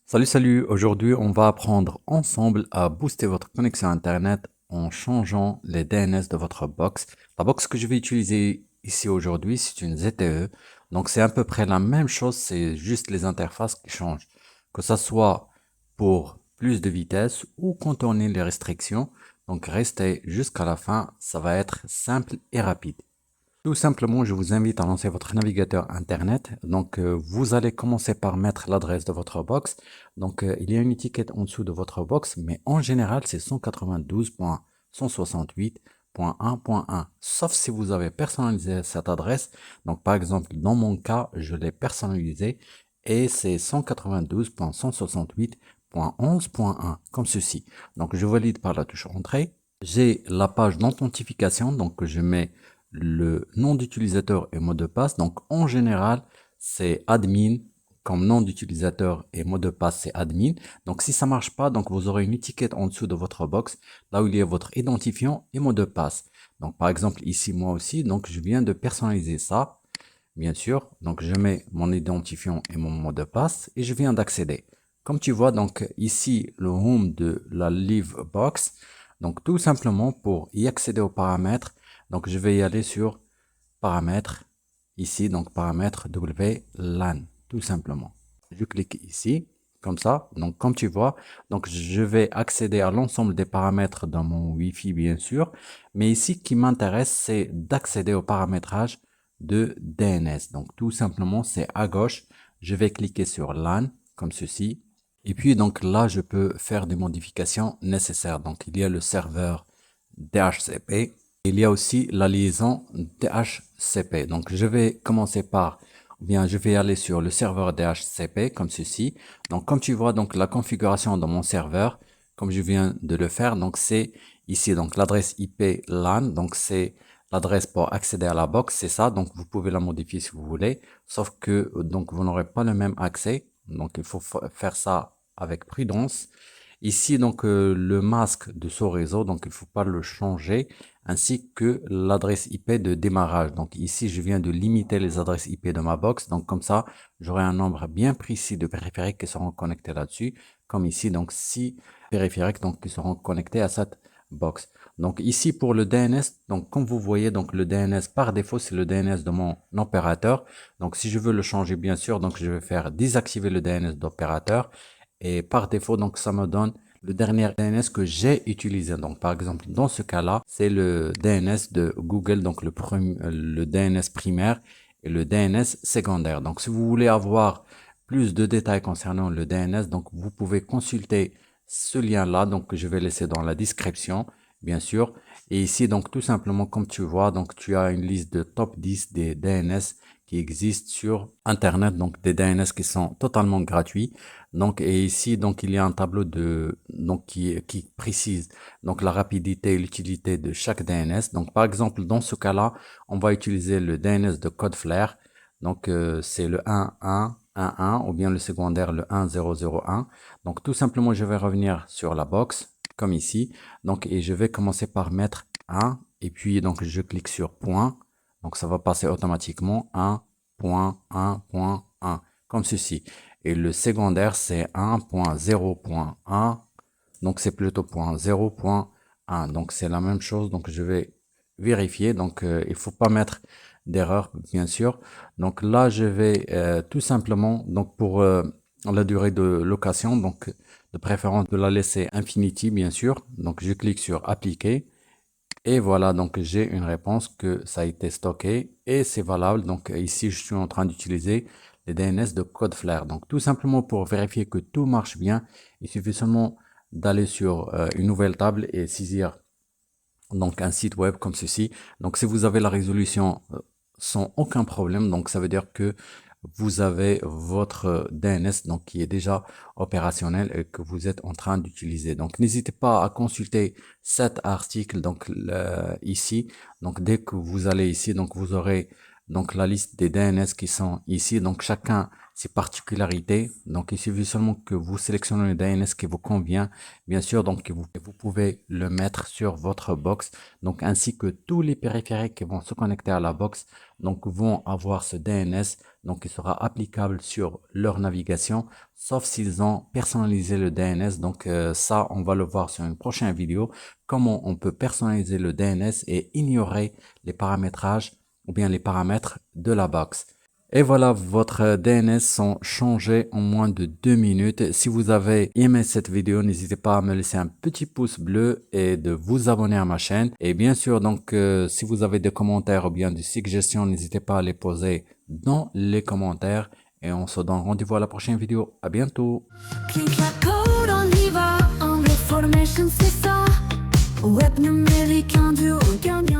Salut, aujourd'hui on va apprendre ensemble à booster votre connexion Internet en changeant les DNS de votre box. La box que je vais utiliser ici aujourd'hui, c'est une ZTE. Donc c'est à peu près la même chose, c'est juste les interfaces qui changent. Que ça soit pour plus de vitesse ou contourner les restrictions. Donc restez jusqu'à la fin, ça va être simple et rapide. Tout simplement, je vous invite à lancer votre navigateur Internet. Donc, vous allez commencer par mettre l'adresse de votre box. Donc, il y a une étiquette en dessous de votre box, mais en général, c'est 192.168.1.1. Sauf si vous avez personnalisé cette adresse. Donc, par exemple, dans mon cas, je l'ai personnalisé et c'est 192.168.11.1, comme ceci. Donc, je valide par la touche Entrée. J'ai la page d'authentification, donc je mets le nom d'utilisateur et mot de passe. Donc, en général, c'est admin comme nom d'utilisateur et mot de passe, c'est admin. Donc, si ça marche pas, donc vous aurez une étiquette en dessous de votre box, là où il y a votre identifiant et mot de passe. Donc, par exemple, ici, moi aussi, donc je viens de personnaliser ça, bien sûr. Donc, je mets mon identifiant et mon mot de passe et je viens d'accéder. Comme tu vois, donc ici, le home de la Live Box. Donc, tout simplement, pour y accéder aux paramètres, donc je vais y aller sur paramètres, ici, donc paramètres WLAN, tout simplement. Je clique ici, comme ça. Donc, comme tu vois, donc je vais accéder à l'ensemble des paramètres dans mon Wi-Fi, bien sûr. Mais ici, ce qui m'intéresse, c'est d'accéder au paramétrage de DNS. Donc, tout simplement, c'est à gauche. Je vais cliquer sur LAN, comme ceci. Et puis, donc là, je peux faire des modifications nécessaires. Donc, il y a le serveur DHCP. Il y a aussi la liaison DHCP. Donc, je vais commencer par, ou bien, je vais aller sur le serveur DHCP comme ceci. Donc, comme tu vois, donc la configuration dans mon serveur, comme je viens de le faire, donc c'est ici, donc l'adresse IP LAN. Donc, c'est l'adresse pour accéder à la box, c'est ça. Donc, vous pouvez la modifier si vous voulez, sauf que donc vous n'aurez pas le même accès. Donc, il faut faire ça avec prudence. Ici, donc, le masque de ce réseau, donc il ne faut pas le changer, ainsi que l'adresse IP de démarrage. Donc ici, je viens de limiter les adresses IP de ma box. Donc comme ça, j'aurai un nombre bien précis de périphériques qui seront connectés là-dessus. Comme ici, donc 6 périphériques donc, qui seront connectés à cette box. Donc ici, pour le DNS, donc comme vous voyez, donc le DNS par défaut, c'est le DNS de mon opérateur. Donc si je veux le changer, bien sûr, donc je vais faire désactiver le DNS d'opérateur. Et par défaut, donc ça me donne le dernier DNS que j'ai utilisé. Donc, par exemple, dans ce cas-là, c'est le DNS de Google, donc le DNS primaire et le DNS secondaire. Donc, si vous voulez avoir plus de détails concernant le DNS, donc vous pouvez consulter ce lien-là, donc que je vais laisser dans la description, bien sûr. Et ici, donc tout simplement, comme tu vois, donc tu as une liste de top 10 des DNS qui existent sur Internet, donc des DNS qui sont totalement gratuits. Donc, et ici, donc, il y a un tableau donc, qui précise, donc, la rapidité et l'utilité de chaque DNS. Donc, par exemple, dans ce cas-là, on va utiliser le DNS de Cloudflare. Donc, c'est le 1.1.1.1 ou bien le secondaire, le 1.0.0.1. Donc, tout simplement, je vais revenir sur la box, comme ici. Donc, et je vais commencer par mettre 1. Et puis, donc, je clique sur point. Donc, ça va passer automatiquement 1.1.1, comme ceci. Et le secondaire, c'est 1.0.1. Donc, c'est plutôt point 0.1. Donc, c'est la même chose. Donc, je vais vérifier. Donc, il faut pas mettre d'erreur, bien sûr. Donc, là, je vais tout simplement, donc, pour la durée de location, donc, de préférence de la laisser infinity, bien sûr. Donc, je clique sur appliquer. Et voilà, donc j'ai une réponse que ça a été stocké et c'est valable. Donc ici, je suis en train d'utiliser les DNS de Cloudflare. Donc tout simplement pour vérifier que tout marche bien, il suffit seulement d'aller sur une nouvelle table et saisir donc un site web comme ceci. Donc si vous avez la résolution sans aucun problème, donc ça veut dire que vous avez votre DNS donc qui est déjà opérationnel et que vous êtes en train d'utiliser. Donc n'hésitez pas à consulter cet article donc ici. Donc dès que vous allez ici, donc vous aurez donc la liste des DNS qui sont ici. Donc chacun ses particularités. Donc il suffit seulement que vous sélectionnez le DNS qui vous convient. Bien sûr, donc vous pouvez le mettre sur votre box. Donc ainsi que tous les périphériques qui vont se connecter à la box donc vont avoir ce DNS donc il sera applicable sur leur navigation, sauf s'ils ont personnalisé le DNS. Donc ça, on va le voir sur une prochaine vidéo, comment on peut personnaliser le DNS et ignorer les paramétrages ou bien les paramètres de la box. Et voilà, votre DNS sont changés en moins de 2 minutes. Si vous avez aimé cette vidéo, n'hésitez pas à me laisser un petit pouce bleu et de vous abonner à ma chaîne. Et bien sûr, donc, si vous avez des commentaires ou bien des suggestions, n'hésitez pas à les poser dans les commentaires. Et on se donne rendez-vous à la prochaine vidéo. À bientôt. Clique la code, on y va. Anglais Formation, c'est ça. Web numérique, un duo gagnant.